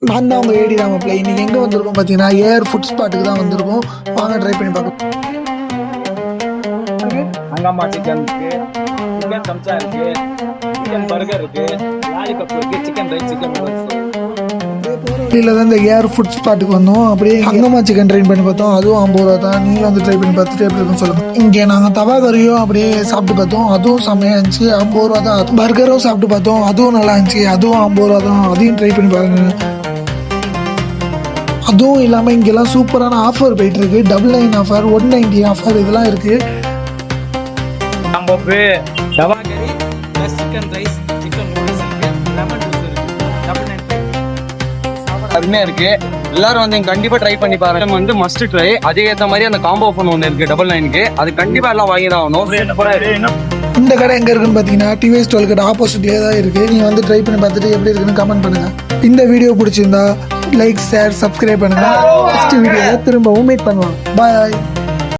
நான் தான் உங்கள் ஏடி ராமப்பிள்ளை. இன்னைக்கு எங்கே வந்திருக்கோம் பார்த்தீங்கன்னா ஏஆர் ஃபுட் ஸ்பாட்டுக்கு தான் வந்திருக்கோம். வாங்க ட்ரை பண்ணி பார்க்கலாம். ஹங்காமா சிக்கன் இருக்கு, சிக்கன் சம்சா இருக்கு, சிக்கன் பர்கர் இருக்கு, லாலிபப் இருக்கு, சிக்கன் ரைஸ், சிக்கன் நூடுல்ஸ். வழியில் தான் இந்த ஏஆர் ஃபுட் ஸ்பாட்டுக்கு வந்தோம். அப்படியே ஹங்கமா சிக்கன் ட்ரை பண்ணி பார்த்தோம். அதுவும் 50 ரூபா தான். நீங்களும் வந்து ட்ரை பண்ணி பார்த்துட்டு எப்படி இருக்குன்னு சொல்லுங்கள். இங்கே நாங்கள் தவா கறியும் அப்படியே சாப்பிட்டு பார்த்தோம். அதுவும் செம்மையாக இருந்துச்சு. 50 ரூபா தான். பர்கரும் சாப்பிட்டு பார்த்தோம். அதுவும் நல்லா இருந்துச்சு. அதுவும் 50 ரூபா தான். அதையும் ட்ரை பண்ணி பாருங்க. அதுவும் இல்லாமல் இங்கெல்லாம் சூப்பரான ஆஃபர் போயிட்டு இருக்கு. 99 ஆஃபர், 190 ஆஃபர் இதெல்லாம் இருக்கு. காம்போப்பு தவா கறி plus chicken rice, chicken noodles இருக்கு, லெமன் ஜூஸ் இருக்கு, 99 அருமையாக இருக்கு. எல்லாரும் வந்து கண்டிப்பா ட்ரை பண்ணி பாருங்க. வந்து மஸ்ட் ட்ரை. அதே ஏற்ற மாதிரி அந்த காம்போ ஃபோன் ஒன்று இருக்கு 99க்கு. அது கண்டிப்பா எல்லாம் வாங்கி தான் ஆகணும். இந்த கடை எங்கே இருக்குன்னு பார்த்தீங்கன்னா டிவிஎஸ் 12 கடை ஆப்போசிட்லேயே தான் இருக்குது. நீங்கள் வந்து ட்ரை பண்ணி பார்த்துட்டு எப்படி இருக்குன்னு கமெண்ட் பண்ணுங்கள். இந்த வீடியோ பிடிச்சிருந்தா லைக், ஷேர், சப்ஸ்கிரைப் பண்ணுங்கள். நெக்ஸ்ட் வீடியோவில் திரும்பவும் மீட் பண்ணுவோம். பாய்.